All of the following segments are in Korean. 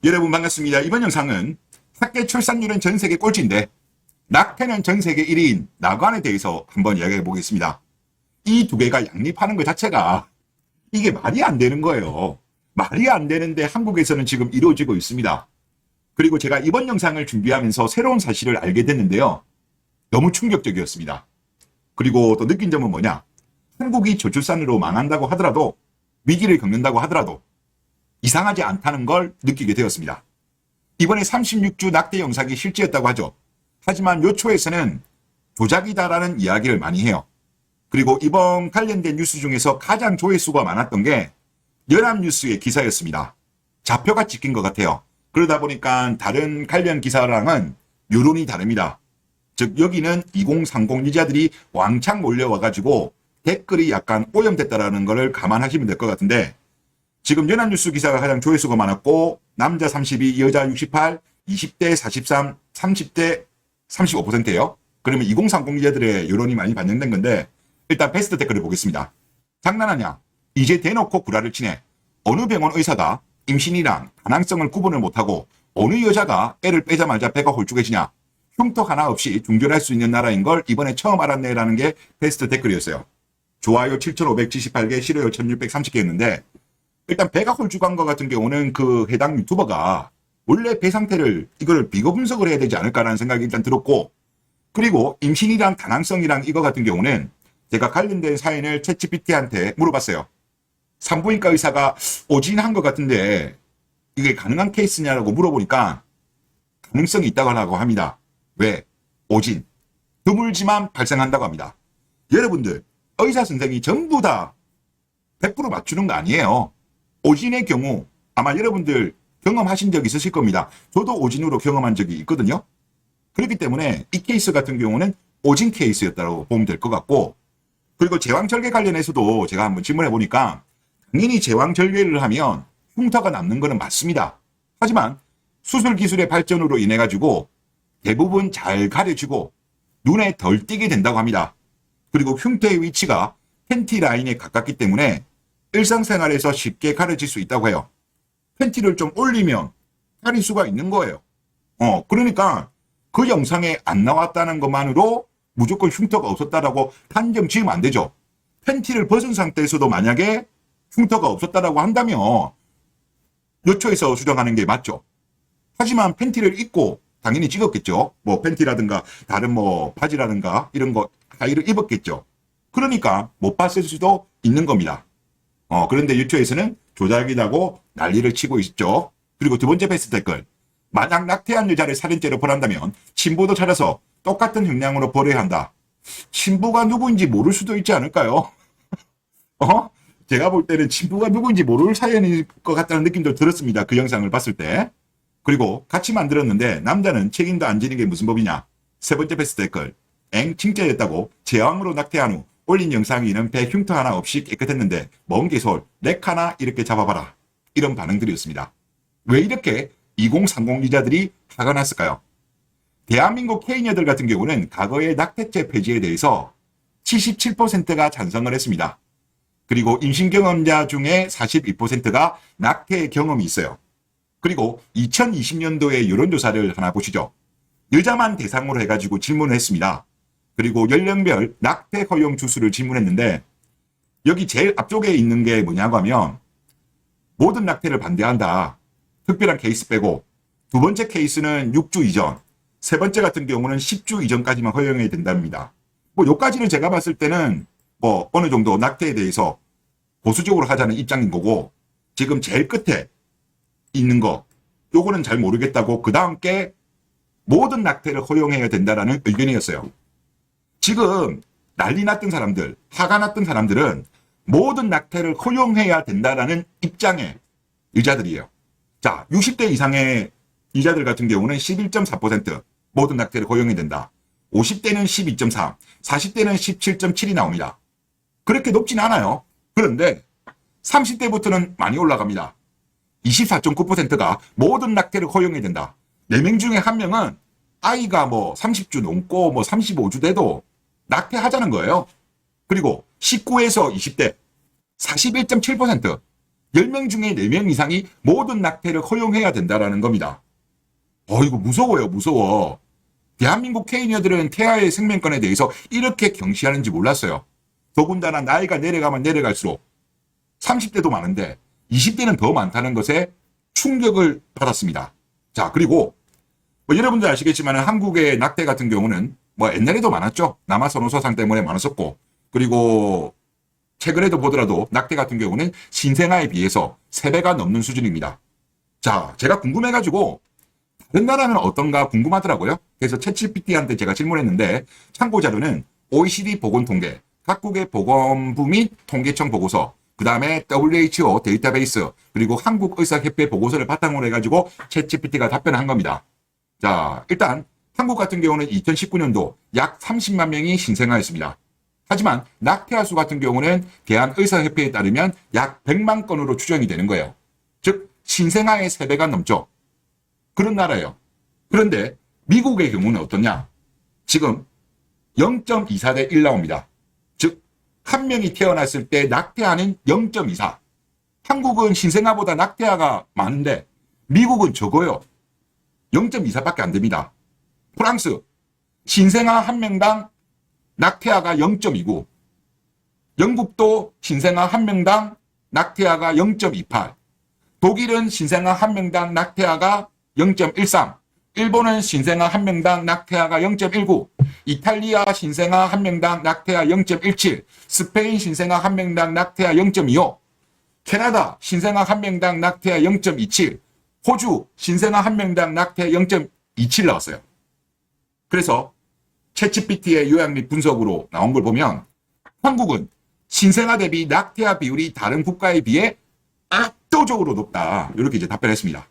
여러분 반갑습니다. 이번 영상은 학계 출산율은 전 세계 꼴찌인데 낙태는 전 세계 1위인 낙안에 대해서 한번 이야기해 보겠습니다. 이 두 개가 양립하는 것 자체가 이게 말이 안 되는 거예요. 말이 안 되는데 한국에서는 지금 이루어지고 있습니다. 그리고 제가 이번 영상을 준비하면서 새로운 사실을 알게 됐는데요. 너무 충격적이었습니다. 그리고 또 느낀 점은 뭐냐? 한국이 저출산으로 망한다고 하더라도, 위기를 겪는다고 하더라도 이상하지 않다는 걸 느끼게 되었습니다. 이번에 36주 낙태 영상이 실제였다고 하죠. 하지만 요초에서는 조작이다라는 이야기를 많이 해요. 그리고 이번 관련된 뉴스 중에서 가장 조회수가 많았던 게 연합뉴스의 기사였습니다. 좌표가 찍힌 것 같아요. 그러다 보니까 다른 관련 기사랑은 여론이 다릅니다. 즉 여기는 2030 유저들이 왕창 몰려와가지고 댓글이 약간 오염됐다라는 걸 감안하시면 될 것 같은데, 지금 연합뉴스 기사가 가장 조회수가 많았고 남자 32, 여자 68, 20대 43, 30대 35%예요. 그러면 2030 유저들의 여론이 많이 반영된 건데, 일단 베스트 댓글을 보겠습니다. 장난하냐? 이제 대놓고 구라를 치네. 어느 병원 의사가 임신이랑 다낭성을 구분을 못하고 어느 여자가 애를 빼자마자 배가 홀쭉해지냐? 흉터 하나 없이 중절할 수 있는 나라인 걸 이번에 처음 알았네라는 게 베스트 댓글이었어요. 좋아요 7,578개, 싫어요 1,630개였는데, 일단 배가 홀쭉한 것 같은 경우는 그 해당 유튜버가 원래 배 상태를 이걸 비교 분석을 해야 되지 않을까라는 생각이 일단 들었고, 그리고 임신이랑 다낭성이랑 이거 같은 경우는 제가 관련된 사연을 챗GPT한테 물어봤어요. 산부인과 의사가 오진한 것 같은데 이게 가능한 케이스냐라고 물어보니까 가능성이 있다고 합니다. 왜? 오진. 드물지만 발생한다고 합니다. 여러분들, 의사 선생이 전부 다 100% 맞추는 거 아니에요. 오진의 경우 아마 여러분들 경험하신 적 있으실 겁니다. 저도 오진으로 경험한 적이 있거든요. 그렇기 때문에 이 케이스 같은 경우는 오진 케이스였다고 보면 될 것 같고, 그리고 제왕절개 관련해서도 제가 한번 질문해 보니까 당연히 제왕절개를 하면 흉터가 남는 거는 맞습니다. 하지만 수술 기술의 발전으로 인해 가지고 대부분 잘 가려지고 눈에 덜 띄게 된다고 합니다. 그리고 흉터의 위치가 팬티 라인에 가깝기 때문에 일상생활에서 쉽게 가려질 수 있다고 해요. 팬티를 좀 올리면 가릴 수가 있는 거예요. 그러니까 그 영상에 안 나왔다는 것만으로 무조건 흉터가 없었다라고 단정 지으면 안 되죠. 팬티를 벗은 상태에서도 만약에 흉터가 없었다라고 한다면 요초에서 수정하는 게 맞죠. 하지만 팬티를 입고 당연히 찍었겠죠. 뭐 팬티라든가 다른 뭐 바지라든가 이런 거 하의를 입었겠죠. 그러니까 못 봤을 수도 있는 겁니다. 그런데 유튜브에서는 조작이라고 난리를 치고 있죠. 그리고 두 번째 베스트 댓글. 만약 낙태한 여자를 살인죄로 벌한다면 친부도 찾아서 똑같은 형량으로 벌여야 한다. 친부가 누구인지 모를 수도 있지 않을까요? 제가 볼 때는 친부가 누구인지 모를 사연일 것 같다는 느낌도 들었습니다. 그 영상을 봤을 때. 그리고 같이 만들었는데 남자는 책임도 안 지는 게 무슨 법이냐. 세 번째 베스트 댓글. 칭짜였다고 제왕으로 낙태한 후 올린 영상에는 배 흉터 하나 없이 깨끗했는데 먼 개솔 렉 하나 이렇게 잡아봐라. 이런 반응들이었습니다. 왜 이렇게 2030 유저들이 화가 났을까요? 대한민국 K녀들 같은 경우는 과거의 낙태죄 폐지에 대해서 77%가 찬성을 했습니다. 그리고 임신 경험자 중에 42%가 낙태 경험이 있어요. 그리고 2020년도에 여론조사를 하나 보시죠. 여자만 대상으로 해가지고 질문을 했습니다. 그리고 연령별 낙태 허용 주수를 질문했는데, 여기 제일 앞쪽에 있는 게 뭐냐고 하면 모든 낙태를 반대한다. 특별한 케이스 빼고. 두 번째 케이스는 6주 이전. 세 번째 같은 경우는 10주 이전까지만 허용해야 된답니다. 뭐 요까지는 제가 봤을 때는 뭐 어느 정도 낙태에 대해서 보수적으로 하자는 입장인 거고, 지금 제일 끝에 있는 거 요거는 잘 모르겠다고 그 다음 게 모든 낙태를 허용해야 된다라는 의견이었어요. 지금 난리 났던 사람들, 화가 났던 사람들은 모든 낙태를 허용해야 된다라는 입장의 의자들이에요. 자, 60대 이상의 이자들 같은 경우는 11.4% 모든 낙태를 허용해야 된다. 50대는 12.3, 40대는 17.7이 나옵니다. 그렇게 높진 않아요. 그런데 30대부터는 많이 올라갑니다. 24.9%가 모든 낙태를 허용해야 된다. 4명 중에 1명은 아이가 뭐 30주 넘고 뭐 35주 돼도 낙태하자는 거예요. 그리고 19에서 20대 41.7%, 10명 중에 4명 이상이 모든 낙태를 허용해야 된다라는 겁니다. 이거 무서워요, 무서워. 대한민국 케이녀들은 태아의 생명권에 대해서 이렇게 경시하는지 몰랐어요. 더군다나 나이가 내려가면 내려갈수록 30대도 많은데 20대는 더 많다는 것에 충격을 받았습니다. 자, 그리고 여러분들 아시겠지만 한국의 낙태 같은 경우는 옛날에도 많았죠. 남아선호서상 때문에 많았었고, 그리고 최근에도 보더라도 낙태 같은 경우는 신생아에 비해서 3배가 넘는 수준입니다. 자, 제가 궁금해가지고 다른 나라는 어떤가 궁금하더라고요. 그래서 챗GPT한테 제가 질문했는데 참고 자료는 OECD 보건통계, 각국의 보건부 및 통계청 보고서, 그 다음에 WHO 데이터베이스, 그리고 한국의사협회 보고서를 바탕으로 해가지고 챗GPT가 답변을 한 겁니다. 자, 일단 한국 같은 경우는 2019년도 약 30만 명이 신생아였습니다. 하지만 낙태아 수 같은 경우는 대한의사협회에 따르면 약 100만 건으로 추정이 되는 거예요. 즉 신생아의 3배가 넘죠. 그런 나라예요. 그런데 미국의 경우는 어떠냐? 지금 0.24대 1 나옵니다. 즉 한 명이 태어났을 때 낙태아는 0.24. 한국은 신생아보다 낙태아가 많은데 미국은 적어요. 0.24밖에 안 됩니다. 프랑스 신생아 한 명당 낙태아가 0.29. 영국도 신생아 한 명당 낙태아가 0.28. 독일은 신생아 한 명당 낙태아가 0.13. 일본은 신생아 한 명당 낙태아가 0.19. 이탈리아 신생아 한 명당 낙태아 0.17. 스페인 신생아 한 명당 낙태아 0.25. 캐나다 신생아 한 명당 낙태아 0.27. 호주 신생아 한 명당 낙태아 0.27 나왔어요. 그래서 챗GPT의 요약 및 분석으로 나온 걸 보면 한국은 신생아 대비 낙태아 비율이 다른 국가에 비해 압도적으로 높다. 이렇게 이제 답변했습니다.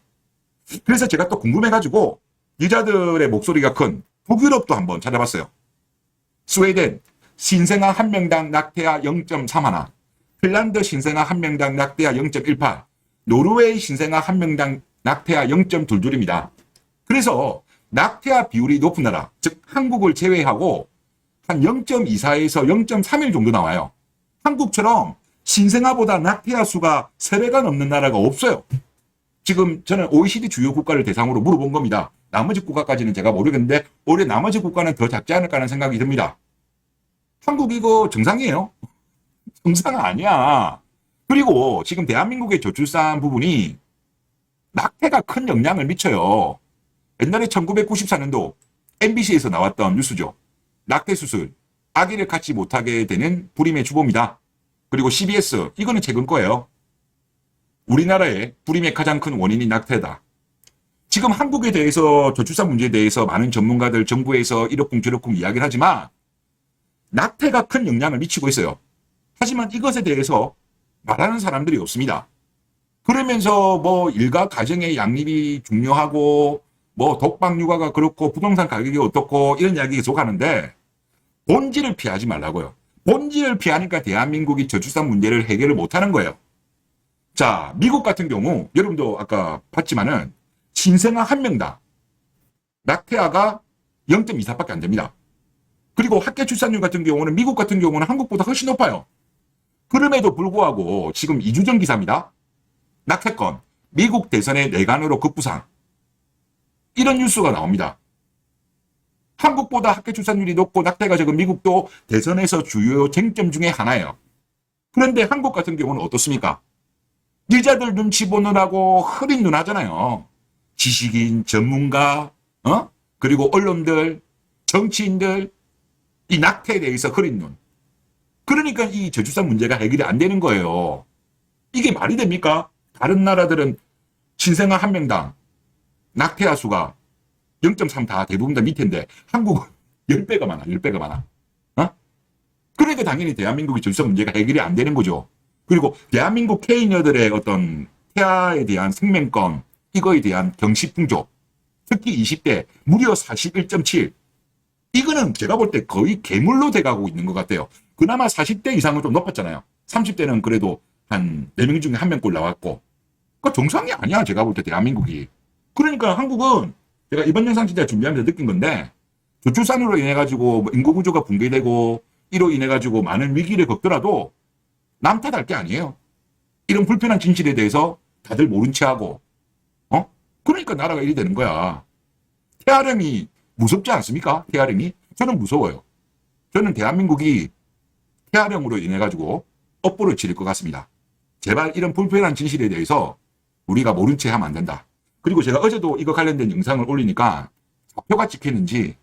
그래서 제가 또 궁금해가지고 유자들의 목소리가 큰 북유럽도 한번 찾아봤어요. 스웨덴 신생아 한 명당 낙태아 0.31, 핀란드 신생아 한 명당 낙태아 0.18, 노르웨이 신생아 한 명당 낙태아 0.22입니다. 그래서 낙태아 비율이 높은 나라, 즉 한국을 제외하고 한 0.24에서 0.31 정도 나와요. 한국처럼 신생아보다 낙태아 수가 3배가 넘는 나라가 없어요. 지금 저는 OECD 주요 국가를 대상으로 물어본 겁니다. 나머지 국가까지는 제가 모르겠는데 올해 나머지 국가는 더 작지 않을까 하는 생각이 듭니다. 한국 이거 정상이에요? 정상 아니야. 그리고 지금 대한민국의 저출산 부분이 낙태가 큰 영향을 미쳐요. 옛날에 1994년도 MBC에서 나왔던 뉴스죠. 낙태 수술, 아기를 갖지 못하게 되는 불임의 주범이다. 그리고 CBS, 이거는 최근 거예요. 우리나라의 불임의 가장 큰 원인이 낙태다. 지금 한국에 대해서 저출산 문제에 대해서 많은 전문가들, 정부에서 이러쿵 저러쿵 이야기를 하지만 낙태가 큰 영향을 미치고 있어요. 하지만 이것에 대해서 말하는 사람들이 없습니다. 그러면서 일가 가정의 양립이 중요하고 독박 육아가 그렇고 부동산 가격이 어떻고 이런 이야기 계속 하는데 본질을 피하지 말라고요. 본질을 피하니까 대한민국이 저출산 문제를 해결을 못하는 거예요. 자, 미국 같은 경우 여러분도 아까 봤지만은 신생아 한 명당 낙태아가 0.24밖에 안 됩니다. 그리고 학계 출산율 같은 경우는 미국 같은 경우는 한국보다 훨씬 높아요. 그럼에도 불구하고 지금 2주 전 기사입니다. 낙태권, 미국 대선의 내관으로 급부상. 이런 뉴스가 나옵니다. 한국보다 학계 출산율이 높고 낙태가 적은 미국도 대선에서 주요 쟁점 중에 하나예요. 그런데 한국 같은 경우는 어떻습니까? 여자들 눈치 보느라고 흐린 눈 하잖아요. 지식인, 전문가, 그리고 언론들, 정치인들, 이 낙태에 대해서 흐린 눈. 그러니까 이 저출산 문제가 해결이 안 되는 거예요. 이게 말이 됩니까? 다른 나라들은 신생아 한 명당 낙태아 수가 0.3 다 대부분 다 밑인데 한국은 10배가 많아. 10배가 많아. 그러니까 당연히 대한민국이 저출산 문제가 해결이 안 되는 거죠. 그리고 대한민국 케이녀들의 어떤 태아에 대한 생명권, 이거에 대한 경시풍조, 특히 20대 무려 41.7. 이거는 제가 볼 때 거의 괴물로 돼가고 있는 것 같아요. 그나마 40대 이상은 좀 높았잖아요. 30대는 그래도 한 4명 중에 1명꼴 나왔고. 그러니까 정상이 아니야, 제가 볼 때 대한민국이. 그러니까 한국은 제가 이번 영상 진짜 준비하면서 느낀 건데 저출산으로 인해가지고 인구 구조가 붕괴되고 이로 인해가지고 많은 위기를 겪더라도 남 탓할 게 아니에요. 이런 불편한 진실에 대해서 다들 모른 체하고, 그러니까 나라가 이리 되는 거야. 태아령이 무섭지 않습니까? 태아령이? 저는 무서워요. 저는 대한민국이 태아령으로 인해가지고 업보를 치를 것 같습니다. 제발 이런 불편한 진실에 대해서 우리가 모른 채 하면 안 된다. 그리고 제가 어제도 이거 관련된 영상을 올리니까 좌표가 찍히는지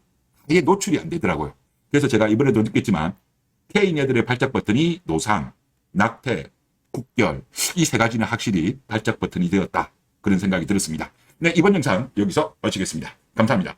아예 노출이 안 되더라고요. 그래서 제가 이번에도 느꼈지만 K인애들의 발작 버튼이 노상, 낙태, 국결 이 세 가지는 확실히 발작 버튼이 되었다. 그런 생각이 들었습니다. 네, 이번 영상 여기서 마치겠습니다. 감사합니다.